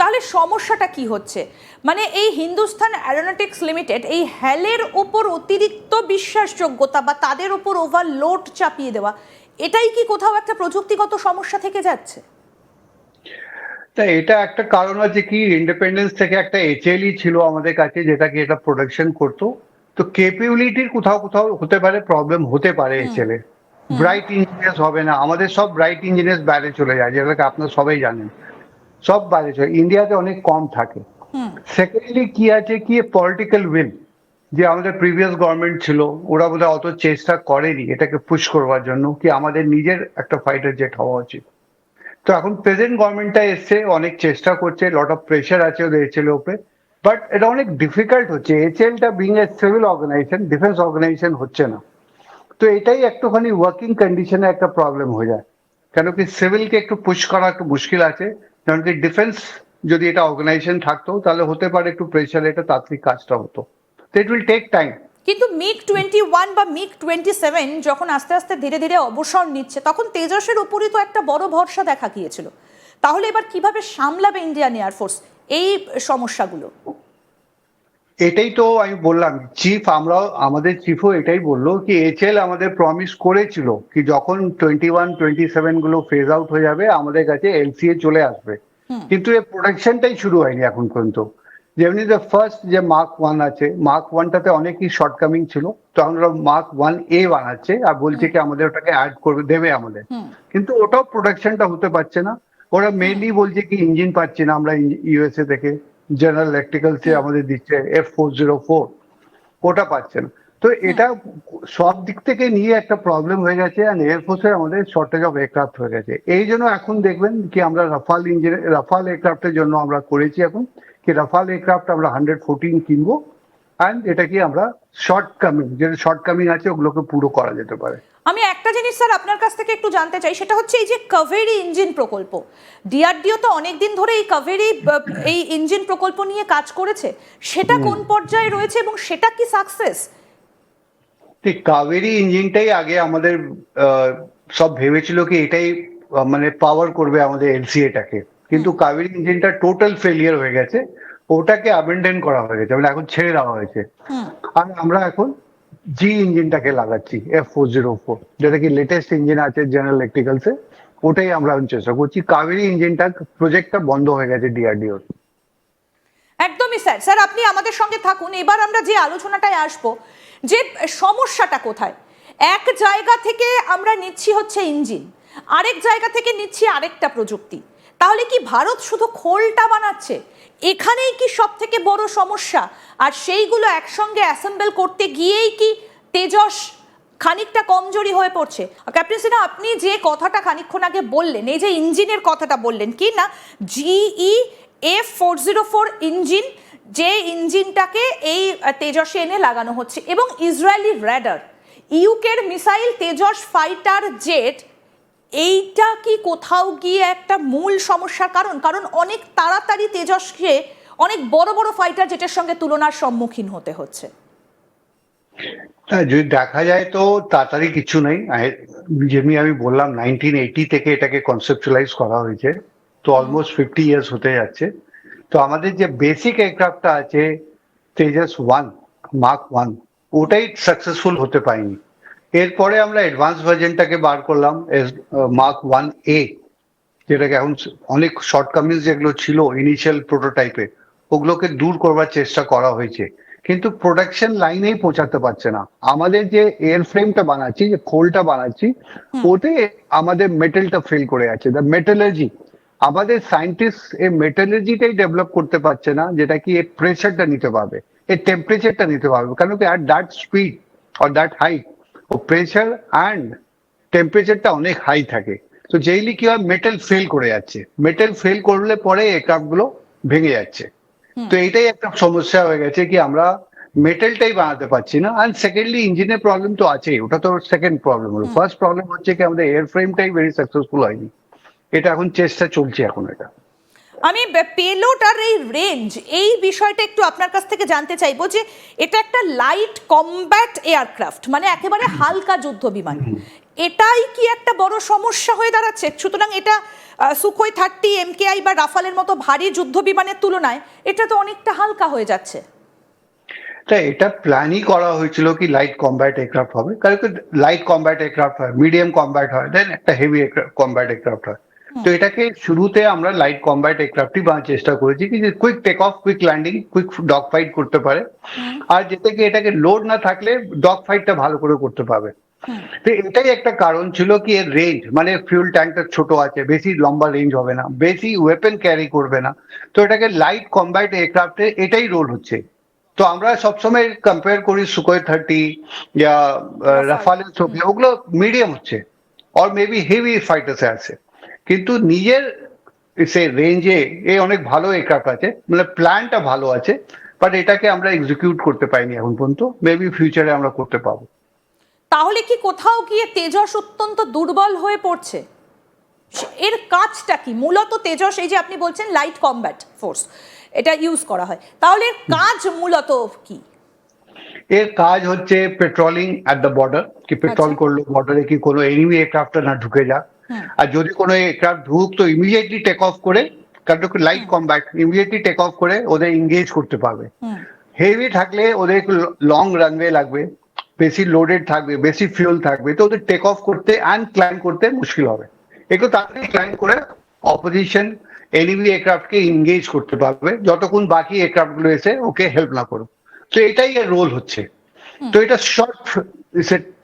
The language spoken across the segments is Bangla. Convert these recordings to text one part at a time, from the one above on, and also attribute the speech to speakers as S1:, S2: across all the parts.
S1: তাহলে সমস্যাটা কি হচ্ছে? মানে এই হিন্দুস্তান অ্যারোনটিক্স লিমিটেড এই হ্যালের ওপর অতিরিক্ত বিশ্বাসযোগ্যতা বা তাদের ওপর ওভারলোড চাপিয়ে দেওয়া, এটাই কি কোথাও একটা প্রযুক্তিগত সমস্যা থেকে যাচ্ছে?
S2: তা এটা একটা কারণ আছে কি, ইন্ডিপেন্ডেন্স থেকে একটা এইচএলই ছিল আমাদের কাছে যেটা কি এটা প্রোডাকশন করতো। তো কেপেবিলিটির কোথাও কোথাও হতে পারে, প্রবলেম হতে পারে এইচএল এ। ব্রাইট ইঞ্জিনিয়ার্স হবে না, আমাদের সব ব্রাইট ইঞ্জিনিয়ার্স বাইরে চলে যায়, যেটাকে আপনারা সবাই জানেন। সব বাইরে চলে, ইন্ডিয়াতে অনেক কম থাকে। সেকেন্ডলি কি আছে কি, পলিটিক্যাল উইল, যে আমাদের প্রিভিয়াস গভর্নমেন্ট ছিল ওরা বোধহয় অত চেষ্টা করেনি এটাকে পুশ করবার জন্য কি আমাদের নিজের একটা ফাইটার জেট হওয়া উচিত। তো এখন প্রেজেন্ট গভর্নমেন্টটা এসছে, অনেক চেষ্টা করছে, লট অফ প্রেশার আছে ওদের এইচএল এর উপরে। বাট এটা অনেক ডিফিকাল্ট হচ্ছে, এইচএলটা being a civil organization, defence organization হচ্ছে না। তো এটাই একটুখানি ওয়ার্কিং কন্ডিশনে একটা প্রবলেম হয়ে যায়। কেন কি সিভিলকে একটু পুশ করা একটু মুশকিল আছে, কারণ কি ডিফেন্স যদি এটা অর্গানাইজেশন থাকতো তাহলে হতে পারে একটু প্রেশার, এটা তাড়াতাড়ি কাজটা হতো। তো ইট উইল টেক টাইম।
S1: কিন্তু মিগ-21 বা মিগ-27 যখন আস্তে আস্তে ধীরে ধীরে অবসর নিচ্ছে, তখন তেজসের উপরই তো একটা বড় ভরসা দেখা গিয়েছিল। তাহলে এবার কিভাবে সামলাবে ইন্ডিয়ান এয়ারফোর্স এই সমস্যাগুলো?
S2: এটাই তো আমি বললাম, আমাদের চিফও এটাই বললো কি এইচএল আমাদের প্রমিস করেছিল কি যখন 21-27 গুলো ফেজ আউট হয়ে যাবে আমাদের কাছে এলসিএ চলে আসবে। কিন্তু এই প্রোডাকশনটাই শুরু হয়নি এখন পর্যন্ত। যেমনি ফার্স্ট যে মার্ক 1 আছে, মার্ক 1টাতে অনেকই শর্টকামিং ছিল, তো আমরা মার্ক 1A বানাচ্ছে আর বলছে কি আমাদের ওটাকে অ্যাড করে দেবে আমাদের। কিন্তু ওটাও প্রোডাকশনটা হতে পারছে না। ওরা মেনলি বলছে কি ইঞ্জিন পাচ্ছি না আমরা ইউএসএ থেকে, জেনারেল ইলেকট্রিক্যালস আমাদের দিচ্ছে F404, ওটা পাচ্ছে না। তো এটা সব দিক থেকে নিয়ে একটা প্রবলেম হয়ে গেছে, আর এয়ারফোর্সের আমাদের শর্টেজ অফ এয়ারক্রাফট হয়ে গেছে। এই জন্য এখন দেখবেন কি আমরা রাফাল এয়ারক্রাফটের জন্য আমরা করেছি এখন কি রাফাল এয়ারক্রাফট আমরা 114 কিনবো, অ্যান্ড এটা কি আমরা যেটা শর্ট কামিং আছে ওগুলোকে পুরো করা যেতে পারে।
S1: আমি একটা জিনিস স্যার আপনার কাছ থেকে একটু জানতে চাই, সেটা হচ্ছে এই যে কাভেরি ইঞ্জিন প্রকল্প, ডিআরডিও তো অনেকদিন ধরে এই কাভেরি এই ইঞ্জিন প্রকল্প নিয়ে কাজ করেছে, সেটা কোন পর্যায়ে রয়েছে এবং সেটা কি সাকসেস?
S2: ঠিক, কাবেরী ইঞ্জিনটাই আগে আমাদের সব ভেবেছিল কি এটাই মানে পাওয়ার করবে আমাদের এলসিএটাকে, কিন্তু কাবেরী ইঞ্জিনটা টোটাল ফেলিয়ার হয়ে গেছে। ওটাকে অ্যাবেন্ডন করা হয়ে গেছে, মানে এখন ছেড়ে দেওয়া হয়েছে। আর আমরা এখন জি ইঞ্জিনটাকে লাগাচ্ছি F404, যেটা কি লেটেস্ট ইঞ্জিন আছে জেনারেল ইলেকট্রিক্যালস এ, ওটাই আমরা চেষ্টা করছি। কাবেরী ইঞ্জিনটা প্রজেক্টটা বন্ধ হয়ে গেছে ডিআরডিও।
S1: একদমই স্যার, স্যার আপনি আমাদের সঙ্গে থাকুন। এবার আমরা যে আলোচনাটায় আসব, যে সমস্যাটা কোথায়। এক জায়গা থেকে আমরা নিচ্ছি হচ্ছে ইঞ্জিন, আরেক জায়গা থেকে নিচ্ছি আরেকটা প্রযুক্তি। তাহলে কি ভারত শুধু খোলটা বানাচ্ছে? এখানেই কি সব থেকে বড় সমস্যা? আর সেইগুলো একসঙ্গে অ্যাসেম্বল করতে গিয়েই কি তেজস খানিকটা কমজোরি হয়ে পড়ছে? ক্যাপ্টেন সিনহা, আপনি যে কথাটা খানিকক্ষণ আগে বললেন, এই যে ইঞ্জিনের কথাটা বললেন, কি না GE F404 ইঞ্জিন, যে ইঞ্জিনটাকে এই তেজসে এনে লাগানো হচ্ছে, এবং ইসরায়েলি র্যাডার, ইউকের মিসাইল তেজস ফাইটার জেট, এইটা কি কোথাও গিয়ে একটা মূল সমস্যার কারণ? কারণ অনেক তাড়াতাড়ি তেজসকে অনেক বড় বড় ফাইটার জেটের সঙ্গে তুলনার সম্মুখীন হতে হচ্ছে।
S2: হ্যাঁ, যদি দেখা যায় তো তাড়াতাড়ি কিছু নেই। যেমনি আমি বললাম 1980 থেকে এটাকে কনসেপচুয়ালাইজ করা হয়েছে, তো অলমোস্ট 50 ইয়ার্স হতে যাচ্ছে। তো আমাদের যে বেসিক এয়ারক্রাফটটা আছে তেজাস 1 মার্ক 1, ওটাই সাকসেসফুল হতে পারেনি। এরপরে আমরা অ্যাডভান্স ভার্জনটাকে বার করলাম মার্ক 1A, যেটাকে এখন অনেক শর্টকামিংস যেগুলো ছিল ইনিশিয়াল প্রোটোটাইপে ওগুলোকে দূর করবার চেষ্টা করা হয়েছে, কিন্তু প্রোডাকশন লাইনেই পৌঁছাতে পারছে না। আমাদের যে এয়ার ফ্রেমটা বানাচ্ছি, যে খোলটা বানাচ্ছি, ওতে আমাদের মেটেলটা ফেল করে আছে, দ্য মেটালজি। আমাদের সায়েন্টিস্ট এই মেটালজিটাই ডেভেলপ করতে পারছে না, যেটা কি এই প্রেশারটা নিতে পারবে, এই টেম্পারেচারটা নিতে পারবে। কারণ কি at that speed or that height ও প্রেশার অ্যান্ড টেম্পারেচারটা অনেক হাই থাকে। তো যেইলি কি হয়, মেটাল ফেল করে যাচ্ছে, মেটাল ফেল করলে পরে এয়ারক্রাফট গুলো ভেঙে যাচ্ছে। তো এইটাই একটা সমস্যা হয়ে গেছে কি আমরা মেটালটাই বানাতে পারছি না। অ্যান্ড সেকেন্ডলি ইঞ্জিনের প্রবলেম তো আছেই, ওটা তো সেকেন্ড প্রবলেম হলো। ফার্স্ট প্রবলেম হচ্ছে কি আমাদের এয়ার ফ্রেমটাই ভেরি সাকসেসফুল হয়নি, এটা এখন চেষ্টা চলছে এখন এটা।
S1: আমি পেলোড আর এই রেঞ্জ, এই বিষয়টা একটু আপনার কাছ থেকে জানতে চাইবো, যে এটা একটা লাইট কমব্যাট এয়ারক্রাফট, মানে একেবারে হালকা যুদ্ধ বিমান। এটাই কি একটা বড় সমস্যা হয়ে দাঁড়াচ্ছে? সুতরাং এটা সুখোই 30 এমকেআই বা রাফালের মতো ভারী যুদ্ধ বিমানের তুলনায় এটা তো অনেকটা হালকা হয়ে যাচ্ছে।
S2: তাই এটা প্ল্যানই করা হয়েছিল কি লাইট কম্ব্যাট এয়ারক্রাফট হবে, কারণ লাইট কম্ব্যাট এয়ারক্রাফট হয়, মিডিয়াম কম্ব্যাট হয়, দেন একটা হেভি কম্ব্যাট এয়ারক্রাফট হয়। তো এটাকে শুরুতে আমরা লাইট কম্ব্যাট এয়ারক্রাফটই বানার চেষ্টা করেছি কি যে quick take off, quick landing, quick dog fight করতে পারে, আর যেতে কি এটাকে লোড না থাকলে ডগ ফাইটটা ভালো করে করতে পারবে। তো এটাই একটা কারণ ছিল কি এর রেঞ্জ, মানে ফিউল ট্যাঙ্কটা ছোট আছে, বেশি লম্বা রেঞ্জ হবে না, বেশি ওয়েপন ক্যারি করবে না। তো এটাকে লাইট কম্ব্যাট এয়ারক্রাফটে এটাই রোল হচ্ছে। তো আমরা সবসময় কম্পেয়ার করি সুখোই 30 या রাফালের ছবি, ওগুলো মিডিয়াম হচ্ছে আর মেবি হেভি ফাইটার্সে আছে, কিন্তু নিজের সে রেঞ্জে এ অনেক ভালো এয়ারক্রাফট আছে, মানে প্ল্যানটা ভালো আছে, বাট এটাকে আমরা এক্সিকিউট করতে পাইনি এখন পর্যন্ত। মেবি ফিউচারে আমরা করতে পারবো।
S1: তাহলে কি কোথাও গিয়ে তেজস অত্যন্ত দুর্বল হয়ে পড়ছে? এর কাজটা কি মূলত? তেজস, এই যে আপনি বলছেন লাইট কমব্যাট ফোর্স এটা ইউজ করা হয়, তাহলে এর কাজ মূলত কি?
S2: এর কাজ হচ্ছে পেট্রোলিং অ্যাট দ্য বর্ডার, কি পেট্রোল করলো বর্ডারে, কি কোনো এনিমি এয়ারক্রাফট না ঢুকে যাক, আর যদি কোনো এয়ারক্রাফট ঢুক তো ইমিডিয়েটলি টেক অফ করে, কারণ light combat immediately take off করে ওদের এঙ্গেজ করতে পারবে। হেভি থাকলে ওদের লং রানওয়ে লাগবে, বেশি লোডেড থাকবে, বেশি ফিউল থাকবে, তো ওদের টেক অফ করতে অ্যান্ড ক্লাইম করতে মুশকিল হবে। একটু তাড়াতাড়ি ক্লাইম করে অপোজিশন এনিমি এয়ারক্রাফটকে এঙ্গেজ করতে পারবে যতক্ষণ বাকি এয়ারক্রাফট গুলো এসে ওকে হেল্প না করুক। তো এটাই এর রোল হচ্ছে। তো এটা শর্ট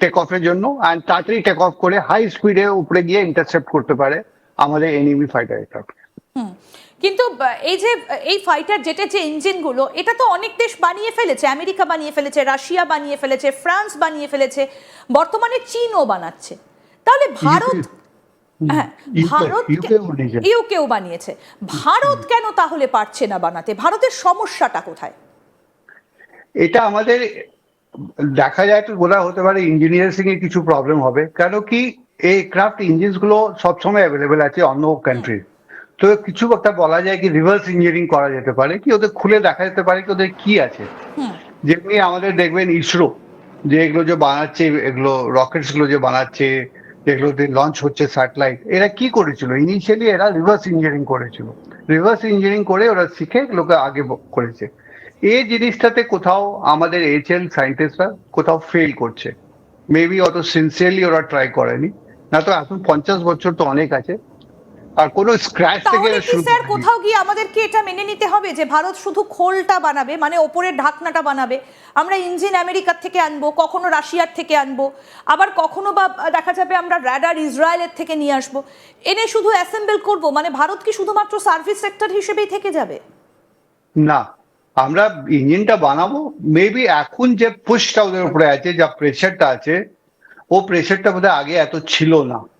S2: টেক অফের জন্য, অ্যান্ড তাড়াতাড়ি টেক অফ করে হাই স্পিডে উপরে গিয়ে ইন্টারসেপ্ট করতে পারে আমাদের এনিমি ফাইটার এয়ারক্রাফট।
S1: কিন্তু এই যে এই ফাইটার জেটের যে ইঞ্জিনগুলো, এটা তো অনেক দেশ বানিয়ে ফেলেছে, আমেরিকা বানিয়ে ফেলেছে, রাশিয়া বানিয়ে ফেলেছে, ফ্রান্স বানিয়ে ফেলেছে, বর্তমানে চীনও বানাচ্ছে। তাহলে ভারত, হ্যাঁ ভারত, ইউকেও বানিয়েছে, ভারত কেন তাহলে পারছে না বানাতে? ভারতের সমস্যাটা কোথায়?
S2: এটা আমাদের দেখা যায় তো বলা হতে পারে ইঞ্জিনিয়ারিং এ কিছু প্রবলেম হবে, কেন কি এই ক্রাফট ইঞ্জিনস গুলো সবসময় অ্যাভেলেবেল আছে অন্য কান্ট্রি। তো কিছু একটা বলা যায় কি রিভার্স ইঞ্জিনিয়ারিং করা যেতে পারে, কি ওদের খুলে দেখা যেতে পারে কি ওদের কি আছে। যেমনি আমাদের দেখবেন ইসরো যে এগুলো যে বানাচ্ছে, এগুলো রকেটস গুলো যে বানাচ্ছে, যেগুলোতে লঞ্চ হচ্ছে স্যাটেলাইট, এরা কি করেছিল ইনিশিয়ালি? এরা রিভার্স ইঞ্জিনিয়ারিং করেছিল, রিভার্স ইঞ্জিনিয়ারিং করে ওরা শিখে এগুলোকে আগে করেছে। এই জিনিসটাতে কোথাও আমাদের এইচএল সায়েন্টিস্টরা কোথাও ফেল করছে, মেবি অত সিনসিয়ারলি ওরা ট্রাই করেনি, না তো এখন 50 বছর তো অনেক আছে, আর কোনো স্ক্র্যাচ থেকে
S1: তাহলে কি স্যার কোথাও গিয়ে আমাদেরকে এটা মেনে নিতে হবে যে ভারত শুধু খোলটা বানাবে, মানে ওপরের ঢাকনাটা বানাবে, আমরা ইঞ্জিন আমেরিকার থেকে আনবো, কখনো রাশিয়ার থেকে আনবো, আবার কখনো বা দেখা যাবে আমরা রাডার ইসরায়েলের থেকে নিয়ে আসবো, এনে শুধু অ্যাসেম্বল করব, মানে ভারত কি শুধুমাত্র সার্ভিস সেক্টর হিসেবেই থেকে যাবে?
S2: না, আমরা ইঞ্জিনটা বানাবো, মেবি এখন যে পুশটা ওদের উপরে আছে, যা প্রেশারটা আছে, ও প্রেশারটা বোধহয় আগে এত ছিল না।